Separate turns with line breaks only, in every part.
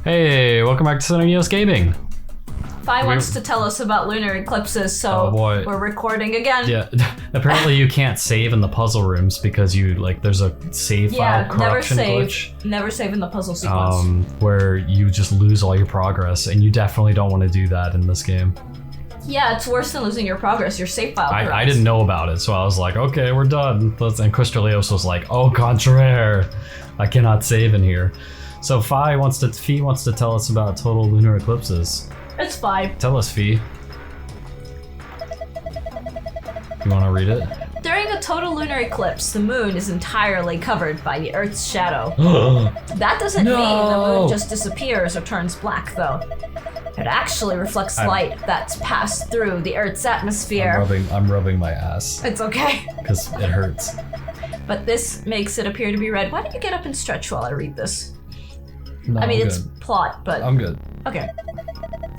Hey, welcome back to Center Neos Gaming.
Fi wants to tell us about lunar eclipses, so we're recording again.
Yeah, apparently you can't save in the puzzle rooms because there's a save file corruption glitch.
Never save in the puzzle sequence.
Where you just lose all your progress, and you definitely don't want to do that in this game.
Yeah, it's worse than losing your progress, your save file corrupts.
I didn't know about it, so I was like, okay, we're done. And Crystalleos was like, au contraire, I cannot save in here. So Fi wants to tell us about total lunar eclipses.
It's 5.
Tell us, Fi. You want to read it?
During a total lunar eclipse, the moon is entirely covered by the Earth's shadow. That doesn't mean the moon just disappears or turns black, though. It actually reflects light that's passed through the Earth's atmosphere.
I'm rubbing my ass.
It's okay.
Because it hurts.
But this makes it appear to be red. Why don't you get up and stretch while I read this?
No,
I mean,
I'm
it's
good.
plot, but...
I'm good.
Okay.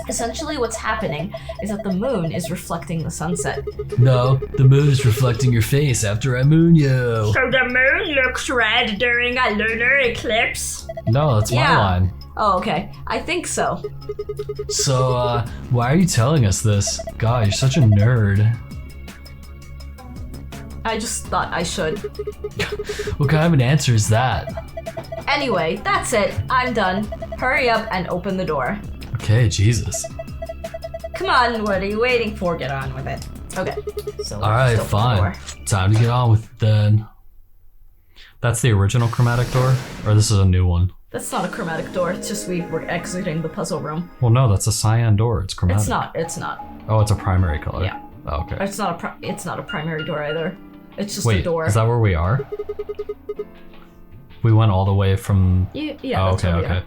Essentially what's happening is that the moon is reflecting the sunset.
No, the moon is reflecting your face after I moon you.
So the moon looks red during a lunar eclipse?
No, that's my line.
Oh, okay. I think so.
So, why are you telling us this? God, you're such a nerd.
I just thought I should.
What kind of an answer is that?
Anyway, that's it. I'm done. Hurry up and open the door.
Okay, Jesus.
Come on, what are you waiting for? Get on with it. Okay. So
alright, fine. Time to get on with it then. That's the original chromatic door? Or this is a new one?
That's not a chromatic door, it's just we're exiting the puzzle room.
Well, no, that's a cyan door. It's chromatic.
It's not.
Oh, it's a primary color.
Yeah.
Oh, okay.
It's not a primary door either. It's just
a
door.
Is that where we are? We went all the way from...
Yeah,
oh, okay.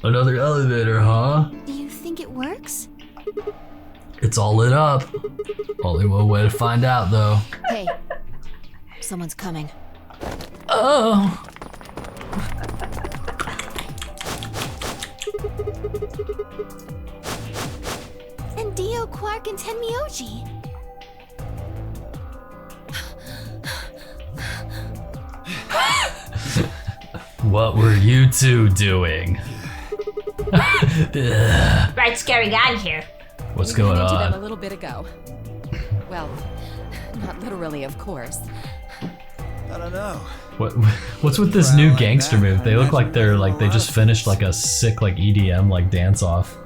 Another elevator, huh?
Do you think it works?
It's all lit up. Only one way to find out, though.
Hey, someone's coming.
Oh.
And Dio, Quark, and Tenmyoji.
What were you two doing?
What's going on here?
What's going
We ran into
on?
them a little bit ago. Well, not literally, of course.
I don't know.
What's with this new gangster move? They look like they just finished like a sick EDM dance off,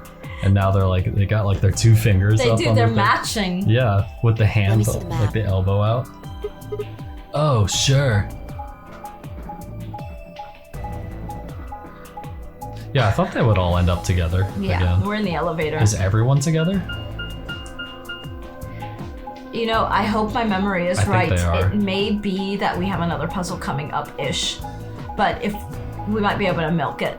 and now they got their 2 fingers.
They're matching.
Yeah, with the hand
see the map.
the elbow out. Oh sure. Yeah, I thought they would all end up together.
Yeah,
again.
we're in the elevator.
Is everyone together?
You know, I hope my memory is
I think
right.
they are.
It may be that we have another puzzle coming up-ish, but if we might be able to milk it.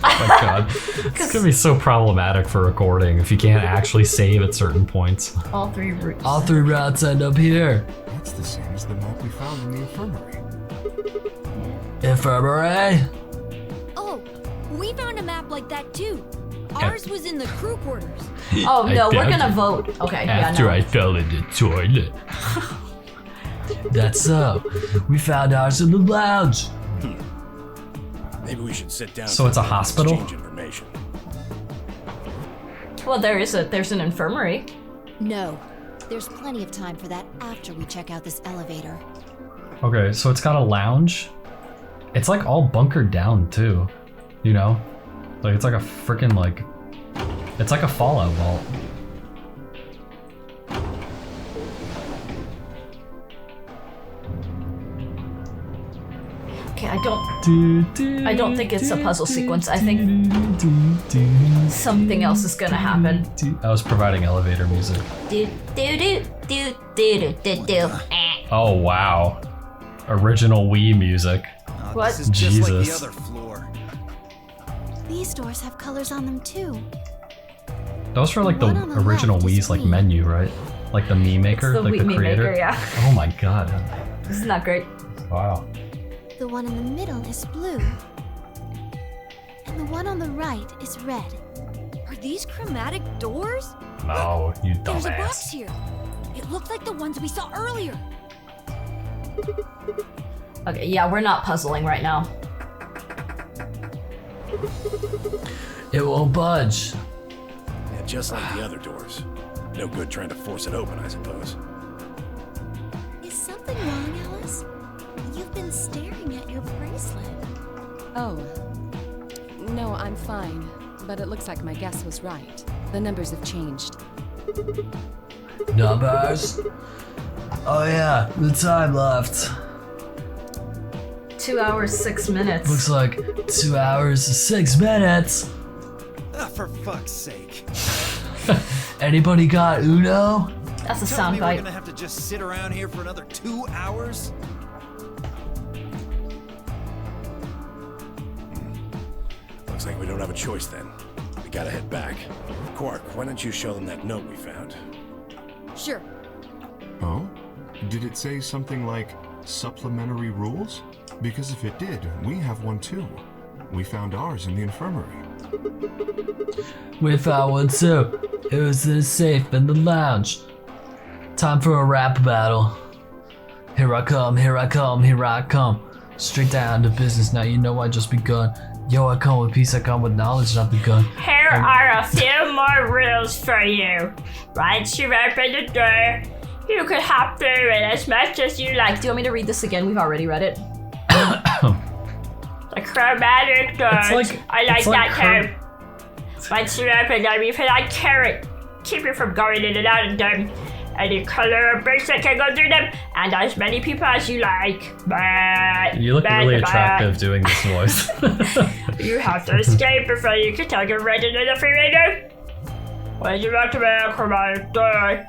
Oh my god. It's gonna be so problematic for recording if you can't actually save at certain points.
All 3 routes.
All 3 routes end up here.
That's the same as the map we found in the infirmary.
Infirmary?
Oh, we found a map like that too. Ours was in the crew quarters.
Oh no, we're
doubt
gonna
it.
vote. Okay,
After I fell in the toilet. That's so. We found ours in the lounge.
Maybe we should sit down.
So it's a
and
hospital?
Exchange information.
Well, there's an infirmary.
No, there's plenty of time for that after we check out this elevator.
Okay, so it's got a lounge. It's all bunkered down too. You know? It's like a freaking it's like a Fallout vault.
Okay, I don't think it's a puzzle sequence. I think something else is gonna happen.
I was providing elevator music. Oh wow. Original Wii music.
What?
This is just like the
Jesus.
other floor.
These doors have colors on them too.
Those were
The
the
one on the
original
left is
Wii's
Wii.
menu, right? Like the Mii Maker,
The
like
Wii
the
Mii
creator.
Maker, yeah.
Oh my god.
Isn't that great?
Wow.
The one in the middle is blue. And the one on the right is red.
Are these chromatic doors?
No, you
There's a box
dumbass.
here. It looked like the ones we saw earlier.
Okay, yeah, we're not puzzling right now.
It won't budge.
Yeah, just like the other doors. No good trying to force it open, I suppose.
Is something wrong, Alice? You've been staring at your bracelet.
Oh. No, I'm fine. But it looks like my guess was right. The numbers have changed.
Numbers? Oh yeah, the time left.
2 hours, 6 minutes.
Looks like 2 hours, 6 minutes.
Ah, for fuck's sake.
Anybody got Uno?
That's a
Tell me we're
soundbite.
gonna have to just sit around here for another 2 hours?
Looks like we don't have a choice then. We gotta head back. Quark, why don't you show them that note we found?
Sure.
Oh? Did it say something like supplementary rules? Because if it did, we have one too. We found ours in the infirmary.
We found one too. It was in a safe in the lounge. Time for a rap battle. Here I come, here I come, here I come. Straight down to business, now you know I just begun. Yo, I come with peace, I come with knowledge, not the gun.
Here are a few more rules for you. Once you open the door, you can hop through it as much as you like.
Do you want me to read this again? We've already read it.
The chromatic doors. I like that too. Once you open them, you feel like carrot. Keep you from going in and out of them. Any color or bracelet can go through them, and as many people as you like. But
You look really attractive doing this voice.
you have to escape before you can take a right into the freeway. When you got to the chromatic door,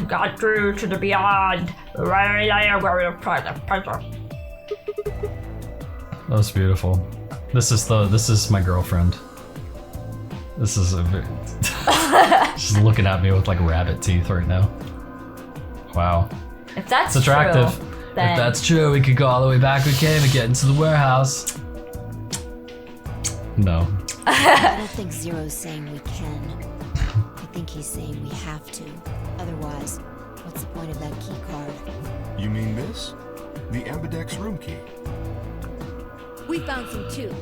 got through to the beyond. Where I am going to try the puzzle.
That was beautiful. This is my girlfriend. This is she's looking at me with like rabbit teeth right now. Wow.
If that's
It's attractive.
true, then
If that's true, we could go all the way back we came and get into the warehouse. No.
I don't think Zero's saying we can. I think he's saying we have to. Otherwise, what's the point of that key card?
You mean this? The Ambidex room key.
We found some too.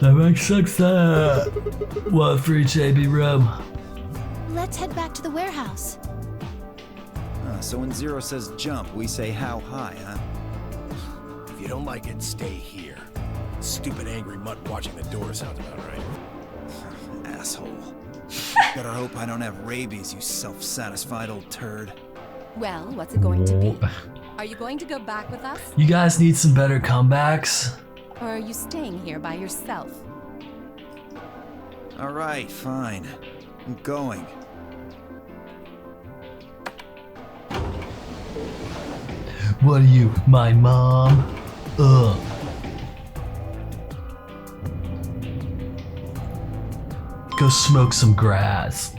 That makes sense. What for each AB room?
Let's head back to the warehouse.
So when Zero says jump, we say how high, huh?
If you don't like it, stay here. Stupid angry mutt watching the door sounds about right.
Asshole. Better hope I don't have rabies, you self-satisfied old turd.
Well, what's it going to be? Are you going to go back with us?
You guys need some better comebacks.
Or are you staying here by yourself?
Alright, fine. I'm going.
What are you, my mom? Ugh. Go smoke some grass.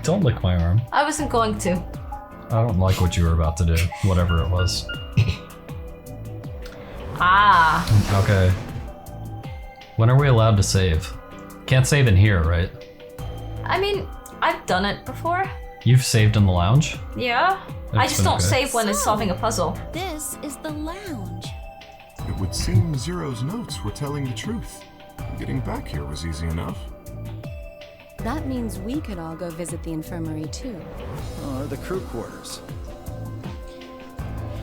Don't lick my arm.
I wasn't going to.
I don't like what you were about to do, whatever it was.
Ah.
Okay. When are we allowed to save? Can't save in here, right?
I mean, I've done it before.
You've saved in the lounge?
Yeah. I
That's
just
been
don't
okay.
save when it's solving a puzzle.
This is the lounge.
It would seem Zero's notes were telling the truth. Getting back here was easy enough.
That means we could all go visit the infirmary too.
Or the crew quarters.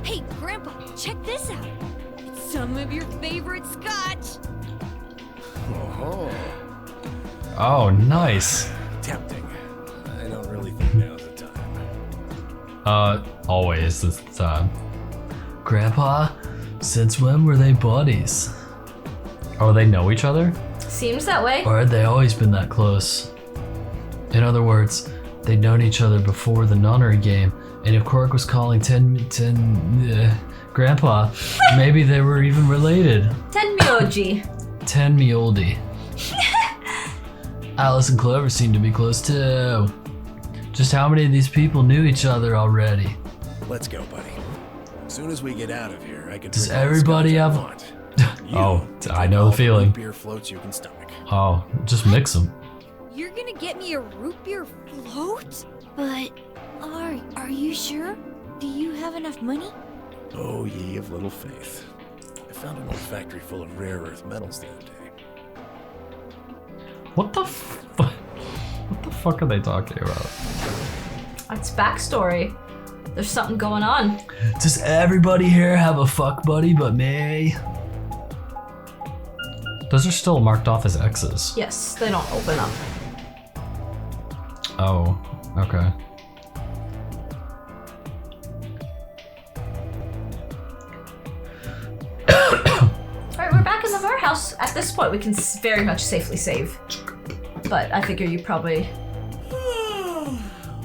Hey, Grandpa, check this out. It's some of your favorite scotch.
Oh,
Oh, nice.
tempting. I don't really think now's the time.
Always this time. Grandpa, since when were they buddies? Oh, they know each other?
Seems that way.
Or had they always been that close? In other words, they'd known each other before the nunnery game, and if Quark was calling Grandpa, maybe they were even related.
Tenmyoji.
Tenmioldi. Alice and Clover seem to be close too. Just how many of these people knew each other already?
Let's go, buddy. As soon as we get out of here, I can.
Does
drink all the
everybody
scotch I
have-
want. You
Oh,
can
I
drink
know
all
the feeling.
Beer floats you can stomach.
Oh, just mix them.
You're gonna get me a root beer float?
But are you sure? Do you have enough money?
Oh, ye of little faith. I found an old factory full of rare earth metals the other day.
What the fuck? What the fuck are they talking about?
That's backstory. There's something going on.
Does everybody here have a fuck buddy but me? Those are still marked off as X's.
Yes, they don't open up.
Oh, okay.
Alright, we're back in the warehouse. At this point, we can very much safely save. But I figure you probably...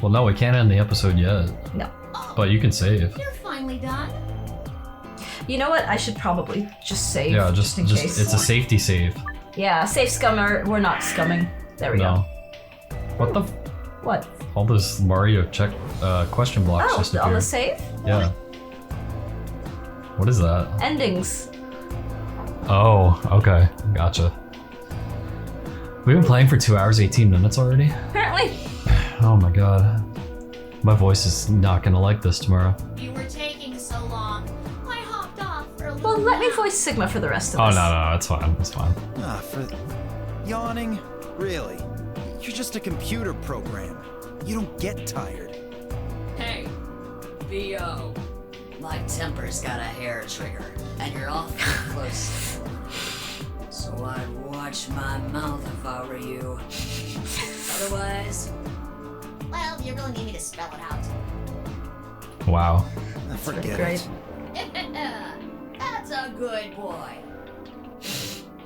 Well, no, we can't end the episode yet.
No.
But you can save.
You're finally done.
You know what? I should probably just save.
Yeah, just
in case.
it's a safety save.
Yeah, safe scummer. We're not scumming. There we
No.
go.
What the?
What?
All those Mario check question blocks just
Oh, on
appeared.
the save?
Yeah. What is that?
Endings.
Oh, okay, gotcha. We've been playing for 2 hours 18 minutes already.
Apparently.
Oh my god. My voice is not gonna like this tomorrow.
You were taking so long. I hopped off for a little
Well, let me
while.
voice Sigma for the rest of
Oh
us.
no, it's fine. It's fine.
Ah, for yawning? Really? You're just a computer program. You don't get tired.
Hey, VO. My temper's got a hair trigger, and you're awfully close. So I'd watch my mouth if I were you. Otherwise...
Well, do you really need me to spell it out?
Wow.
Forget
Great.
it.
That's a good boy.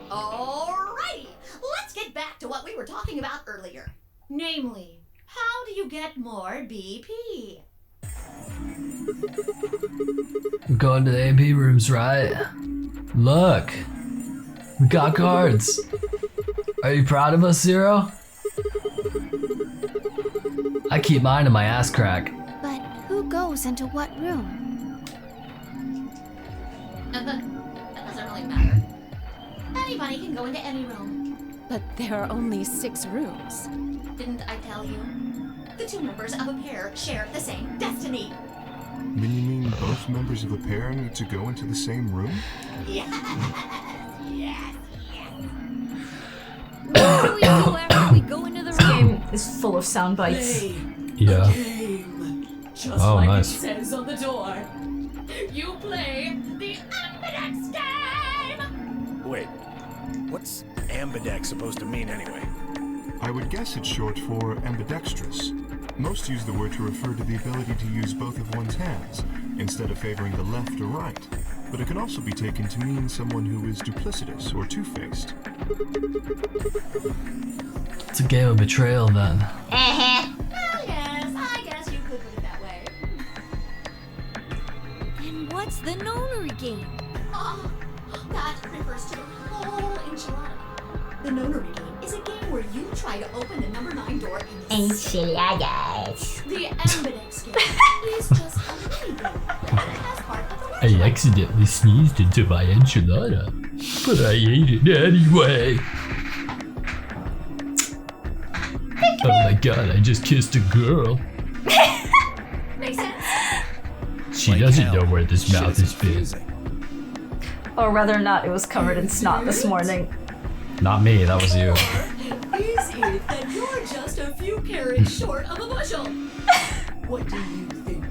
Alrighty, let's get back to what we were talking about earlier. Namely, how do you get more BP?
We're going to the AP rooms, right? Look, we got cards. Are you proud of us, Zero? I keep mine in my ass crack.
But who goes into what room?
That doesn't really matter. Anybody can go into any room.
But there are only 6 rooms.
Didn't I tell you? The two members of a pair share the same destiny.
Then you mean both members of a pair need to go into the same room?
Yes, yes, yes.
What do we do after we go into the
This
room?
game is full of sound bites.
Yeah.
Just
Oh,
like
nice.
it says on the door. You play the Ambidex game!
Wait, what's ambidex supposed to mean anyway?
I would guess it's short for ambidextrous. Most use the word to refer to the ability to use both of one's hands, instead of favoring the left or right. But it can also be taken to mean someone who is duplicitous or two-faced.
It's a game of betrayal then.
Well, yes, I guess you could put it that way.
And what's the nonary game?
Oh, that refers to the whole enchilada. The nonary game is a game where you try to open the number 9 door in
Enchiladas.
the Ambidex game is just a mini game as part of the workshop.
accidentally sneezed into my enchilada, but I ate it anyway. Oh my god, I just kissed a girl.
Makes sense.
She
Like
doesn't
hell.
know where this
Shit
mouth
is
has been.
confusing.
Or whether or not it was covered in snot this morning.
Not me, that was you.
Is it that you're just a few carrots short of a bushel? What do you think,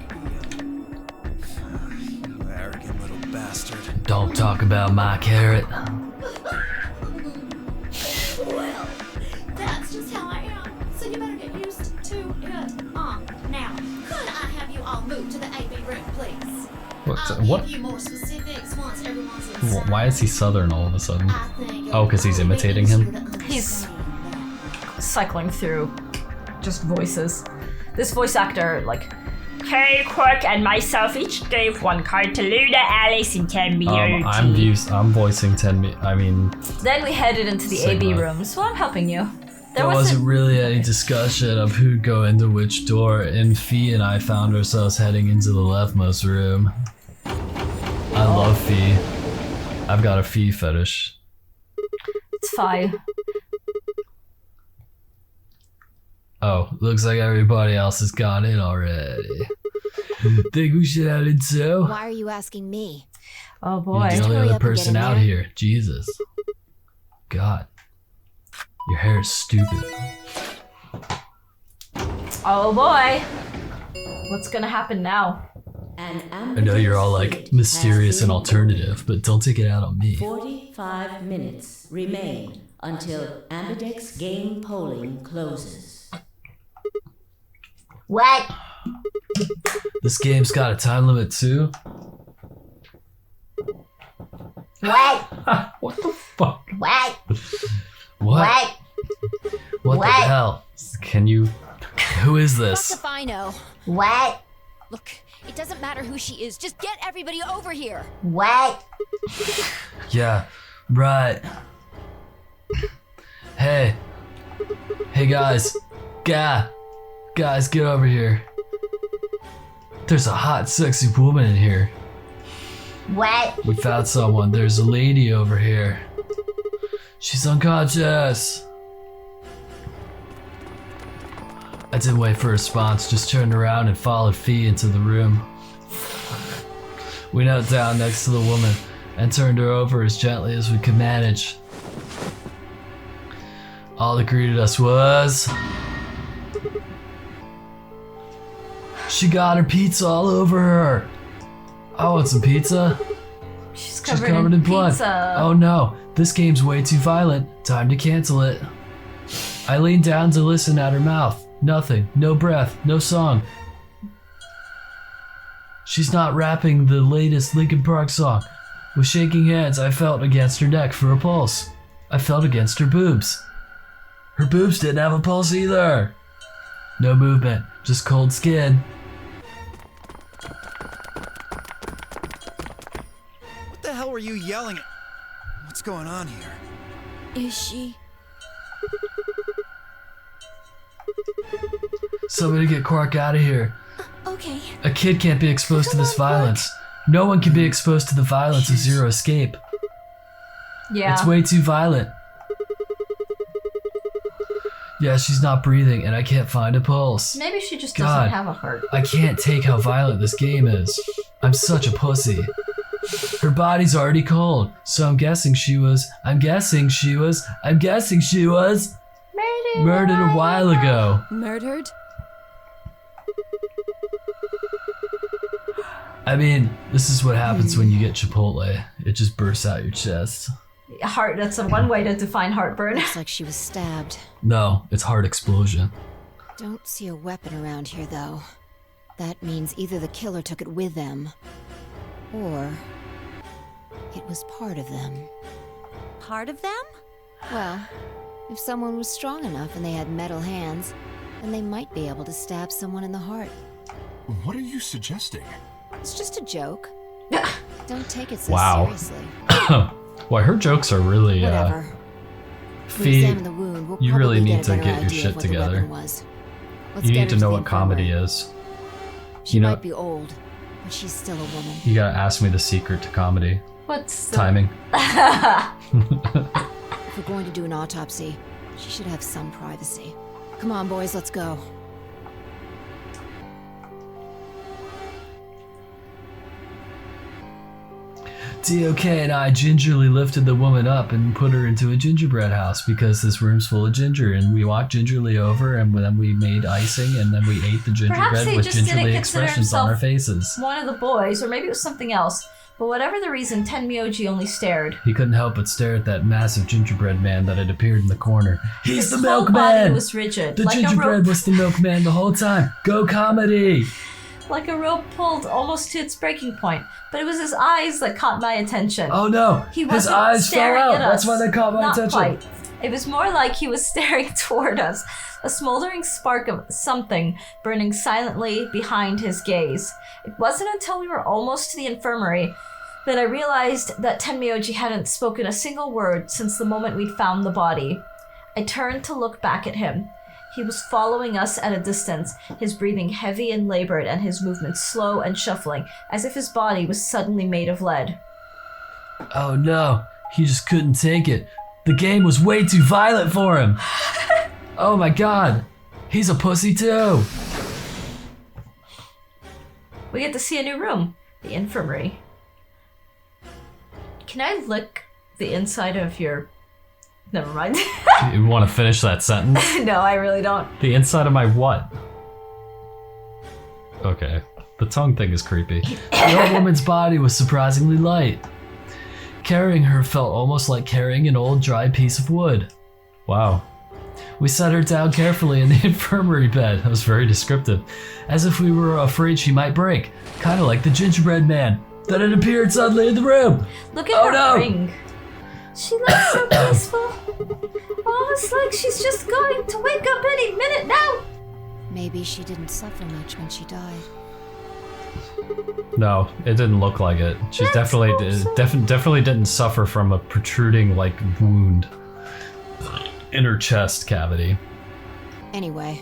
You arrogant little bastard.
Don't talk about my carrot.
Well, that's just how I am. So you better get used to it. Now, could I have you all move to the AP room, please? I'll
What?
give you more specifics once everyone's inside.
Why is he southern all of a sudden?
I think
Oh, 'cause he's
it'll
imitating
be
him?
easier to
He's-
understand that.
Cycling through just voices. This voice actor, like,
Terry, Quirk, and myself each gave one card to Luna, Alice, and Tammy.
I'm voicing
then we headed into the AB
Sigma.
room, so I'm helping you.
There wasn't really any discussion of who'd go into which door, and Fee and I found ourselves heading into the leftmost room. I love Fee. I've got a Fee fetish.
It's fine.
Oh, looks like everybody else has gone in already. Think we should head in too?
Why are you asking me?
Oh boy.
You're the only
Hurry
other
up and get
person
in
out
there.
here. Jesus. God. Your hair is stupid.
Oh boy. What's gonna happen now?
I know you're all like mysterious and alternative, but don't take it out on me.
45 minutes remain until Ambidex game polling closes.
What?
This game's got a time limit too?
What?
What the fuck?
What?
What? What the
What?
hell? Can you... Who is
Fuck
this?
if I know.
What?
Look, it doesn't matter who she is. Just get everybody over here.
What?
Yeah, right. Hey. Hey guys. Guys, get over here. There's a hot, sexy woman in here.
What?
We found someone. There's a lady over here. She's unconscious. I didn't wait for a response, just turned around and followed Fee into the room. We knelt down next to the woman and turned her over as gently as we could manage. All that greeted us was... She got her pizza all over her. I want some pizza.
She's
She's
covered in
blood.
pizza.
Oh no, this game's way too violent. Time to cancel it. I leaned down to listen at her mouth. Nothing, no breath, no song. She's not rapping the latest Linkin Park song. With shaking hands, I felt against her neck for a pulse. I felt against her boobs. Her boobs didn't have a pulse either. No movement, just cold skin.
What the hell were you yelling at? What's going on here?
Is she?
Somebody get Quark out of here.
Okay.
A kid can't be exposed to this violence. No one can be exposed to the violence of Zero Escape.
Yeah.
It's way too violent. Yeah, she's not breathing and I can't find a pulse.
Maybe she just
God,
doesn't have a heart.
I can't take how violent this game is. I'm such a pussy. Her body's already cold, so I'm guessing she was murdered a while ago.
Murdered?
I mean, this is what happens when you get Chipotle. It just bursts out your chest.
Heart, that's one way to define heartburn.
Looks like she was stabbed.
No, it's heart explosion.
Don't see a weapon around here, though. That means either the killer took it with them, or it was part of them.
Part of them?
Well, if someone was strong enough and they had metal hands, then they might be able to stab someone in the heart.
What are you suggesting?
It's just a joke. Don't take it so
Wow.
seriously.
Well, her jokes are really,
Whatever. We
Fee,
examine the wound, we'll
you really
probably
need to
a better
get your
idea
shit
of what the
together.
weapon was. Let's
You
get
need
her
to know
the
what comedy
infirmary.
is.
She
You know,
might be old, but she's still a woman.
you gotta ask me the secret to comedy.
What's the...
Timing.
If we're going to do an autopsy, she should have some privacy. Come on, boys, let's go.
DOK and I gingerly lifted the woman up and put her into a gingerbread house because this room's full of ginger, and we walked gingerly over and then we made icing and then we ate the
Perhaps
gingerbread
he
with
just didn't
gingerly
consider
expressions on our
himself
faces.
one of the boys, or maybe it was something else. But whatever the reason, Tenmyoji only stared.
He couldn't help but stare at that massive gingerbread man that had appeared in the corner. He's
His
the
whole body
milkman!
was rigid,
The
like a
gingerbread
rope.
was the milkman the whole time. Go comedy!
Like a rope pulled almost to its breaking point. But it was his eyes that caught my attention.
Oh no!
He
His
wasn't
eyes fell
staring
out.
at
That's
us.
why they caught my
Not
attention.
quite. It was more like he was staring toward us, a smoldering spark of something burning silently behind his gaze. It wasn't until we were almost to the infirmary that I realized that Tenmyoji hadn't spoken a single word since the moment we'd found the body. I turned to look back at him. He was following us at a distance, his breathing heavy and labored and his movements slow and shuffling, as if his body was suddenly made of lead.
Oh no, he just couldn't take it. The game was way too violent for him. Oh my god. He's a pussy too!
We get to see a new room. The infirmary. Can I lick the inside of your... Never mind.
You want to finish that sentence?
No, I really don't.
The inside of my what? Okay. The tongue thing is creepy. The old woman's body was surprisingly light. Carrying her felt almost like carrying an old dry piece of wood. Wow. We set her down carefully in the infirmary bed. That was very descriptive. As if we were afraid she might break. Kind of like the gingerbread man that had appeared suddenly in the room.
Look at her ring. She looks so peaceful. Almost like she's just going to wake up any minute now.
Maybe she didn't suffer much when she died.
No, it didn't look like it. She definitely didn't suffer from a protruding like wound in her chest cavity.
Anyway.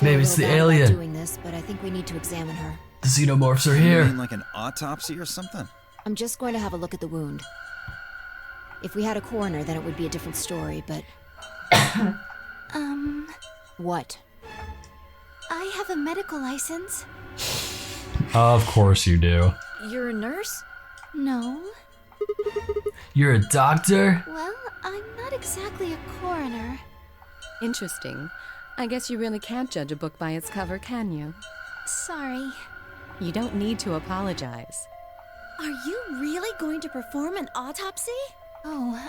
Maybe it's the alien.
Doing this, but I think we need to examine her.
The xenomorphs are here.
You mean like an autopsy or something?
I'm just going to have a look at the wound. If we had a coroner, then it would be a different story, but... What?
I have a medical license.
Of course you do.
You're a nurse? No.
You're a doctor?
Well, I'm not exactly a coroner.
Interesting. I guess you really can't judge a book by its cover, can you?
Sorry.
You don't need to apologize.
Are you really going to perform an autopsy? Oh,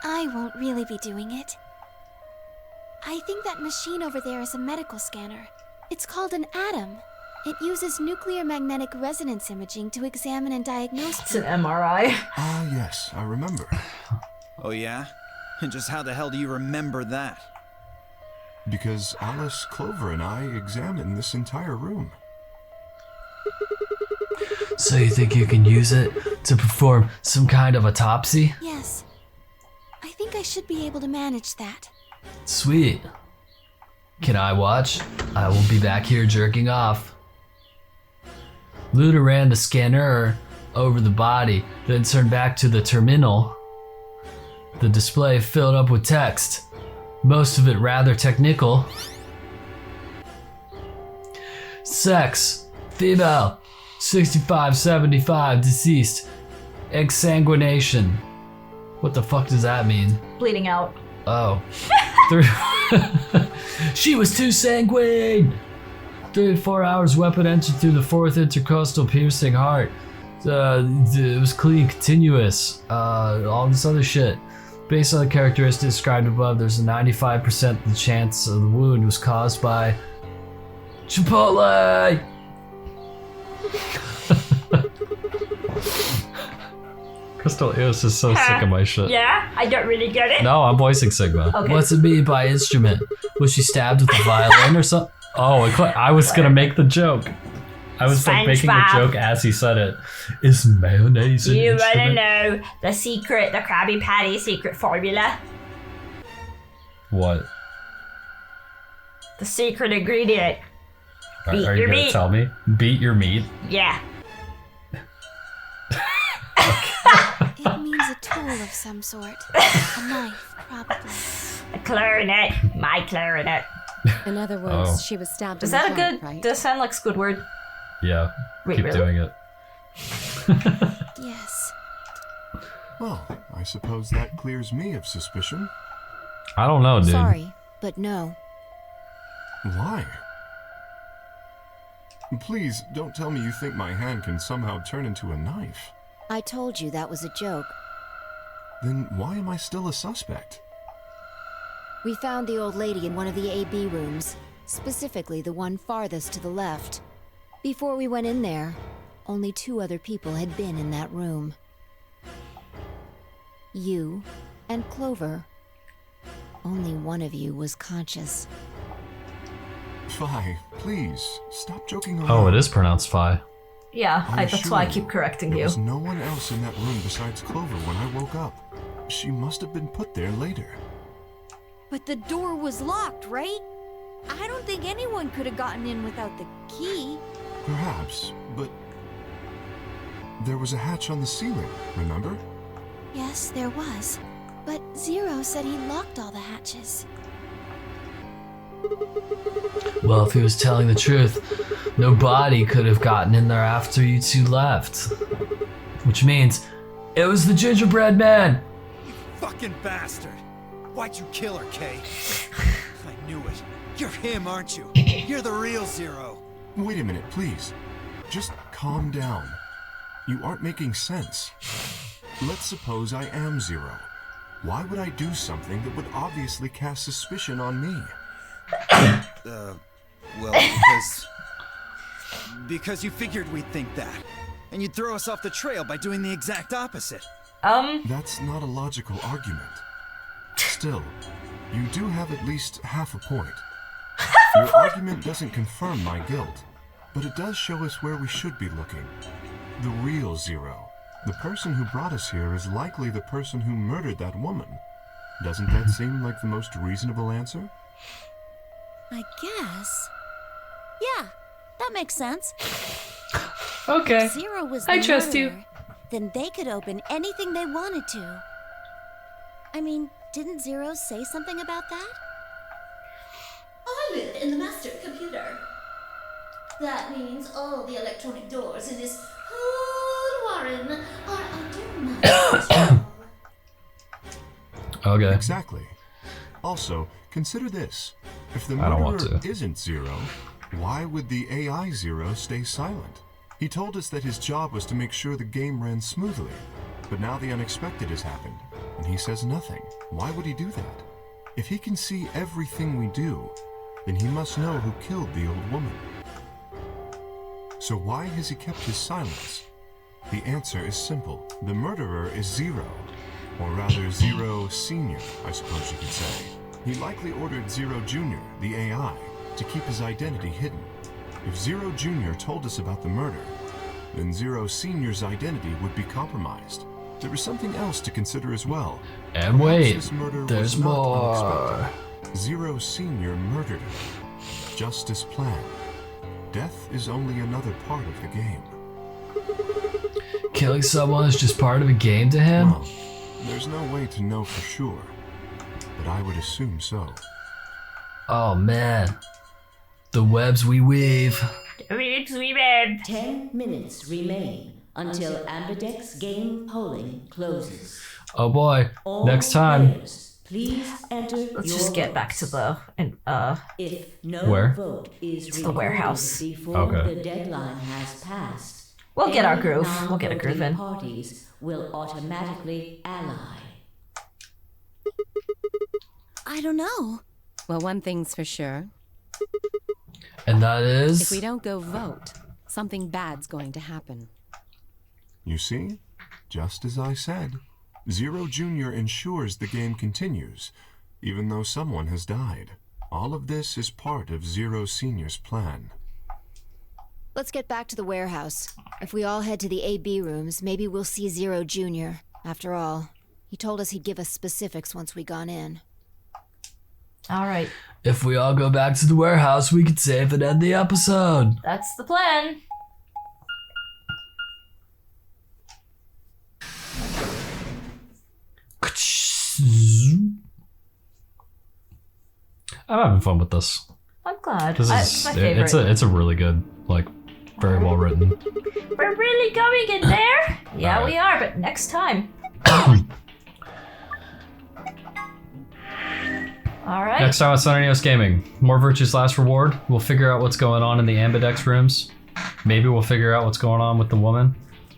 I won't really be doing it. I think that machine over there is a medical scanner. It's called an ATOM. It uses nuclear magnetic resonance imaging to examine and diagnose
It's an MRI.
Ah, yes, I remember.
Oh yeah? And just how the hell do you remember that?
Because Alice, Clover, and I examined this entire room.
So you think you can use it to perform some kind of autopsy?
Yes. I think I should be able to manage that.
Sweet. Can I watch? I will be back here jerking off. Luna ran the scanner over the body, then turned back to the terminal. The display filled up with text, most of it rather technical. Sex, female, 65-75, deceased, exsanguination. What the fuck does that mean?
Bleeding out.
Oh. She was too sanguine! 3 to 4 hours, weapon entered through the fourth intercostal piercing heart. It was clean, continuous, all this other shit. Based on the characteristics described above, there's a 95% chance of the wound was caused by Chipotle! Crystal Eos is so sick of my shit.
Yeah, I don't really get it.
No, I'm voicing Sigma.
Okay.
What's it mean by instrument? Was she stabbed with a violin or something? Oh, I was gonna make the joke. I was like making a joke as he said it. Is mayonnaise an
You
instrument?
wanna know the Krabby Patty secret formula?
What?
The secret ingredient.
Are
Beat
you
your
gonna
meat.
tell me? Beat your meat?
Yeah.
It means a tool of some sort. A knife, probably.
A clarinet. My clarinet.
In other words,
Oh.
she was stabbed
Is
in the
that a
heart,
good...
right?
Does that sound like Squidward?
Yeah.
Wait,
Keep
really?
doing it.
Yes.
Well, I suppose that clears me of suspicion.
I don't know, dude.
Sorry, but no.
Why? Please, don't tell me you think my hand can somehow turn into a knife.
I told you that was a joke.
Then why am I still a suspect?
We found the old lady in one of the AB rooms, specifically the one farthest to the left. Before we went in there, only 2 other people had been in that room. You and Clover. Only one of you was conscious.
Phi, please, stop joking around.
Oh, it is pronounced Phi.
Yeah,
I
that's why I
assure
keep correcting
there
you.
was no one else in that room besides Clover when I woke up. She must have been put there later.
But the door was locked, right? I don't think anyone could have gotten in without the key.
Perhaps, but there was a hatch on the ceiling, remember?
Yes, there was. But Zero said he locked all the hatches.
Well, if he was telling the truth, no body could have gotten in there after you two left. Which means it was the Gingerbread Man!
You fucking bastard! Why'd you kill her, Kay? I knew it. You're him, aren't you? You're the real Zero.
Wait a minute, please. Just calm down. You aren't making sense. Let's suppose I am Zero. Why would I do something that would obviously cast suspicion on me?
Well, because you figured we'd think that. And you'd throw us off the trail by doing the exact opposite.
That's not a logical argument. Still, you do have at least half a point. Your argument doesn't confirm my guilt, but it does show us where we should be looking. The real Zero. The person who brought us here is likely the person who murdered that woman. Doesn't that seem like the most reasonable answer?
I guess. Yeah, that makes sense.
Okay.
If Zero was
I
the
trust you.
murderer, then they could open anything they wanted to. I mean, didn't Zero say something about that?
I live in the master computer. That means all the electronic doors in this whole warren are under my control.
Okay.
Exactly. Also, consider this. If the
I don't want
murderer
to.
isn't Zero, why would the AI Zero stay silent? He told us that his job was to make sure the game ran smoothly. But now the unexpected has happened, and he says nothing. Why would he do that? If he can see everything we do, then he must know who killed the old woman. So why has he kept his silence? The answer is simple. The murderer is Zero. Or rather, Zero Senior, I suppose you could say. He likely ordered Zero Junior, the AI, to keep his identity hidden. If Zero Junior told us about the murder, then Zero Senior's identity would be compromised. There is something else to consider as well.
And
Perhaps
wait,
this murder
there's
was not
more.
unexpected. Zero Senior murdered her, just as planned. Death is only another part of the game.
Killing someone is just part of a game to him?
Well, there's no way to know for sure, but I would assume so.
Oh man. The webs we weave.
10 minutes remain until Ambidex game polling closes.
Oh boy.
All
Next time.
players, please enter
Let's
your
just get back to the
If no
Where?
vote is
It's the
recorded
warehouse.
before
Okay.
the deadline has passed,
We'll get our
any
groove. We'll get a groove in.
non-voting parties will automatically ally.
I don't know.
Well, one thing's for sure.
And that is.
If we don't go vote, something bad's going to happen.
You see? Just as I said. Zero Junior ensures the game continues, even though someone has died. All of this is part of Zero Senior's plan.
Let's get back to the warehouse. If we all head to the AB rooms, maybe we'll see Zero Jr. After all, he told us he'd give us specifics once we gone in.
All right.
If we all go back to the warehouse, we could save and end the episode.
That's the plan.
I'm having fun with this.
I'm glad.
This
It's
is
my favorite.
it's a really good, like, very well written.
We're really going in there? Yeah,
All right.
we are, but next time. All right.
Next time on Sunny Neos Gaming, more Virtue's Last Reward. We'll figure out what's going on in the Ambidex rooms. Maybe we'll figure out what's going on with the woman.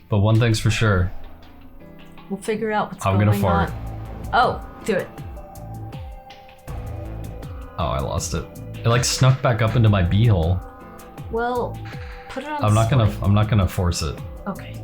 But one thing's for sure.
We'll figure out what's
I'm
going
gonna fart.
on. Oh, do it.
Oh, I lost it. It like snuck back up into my beehole.
Well, put it on.
I'm not gonna force it.
Okay.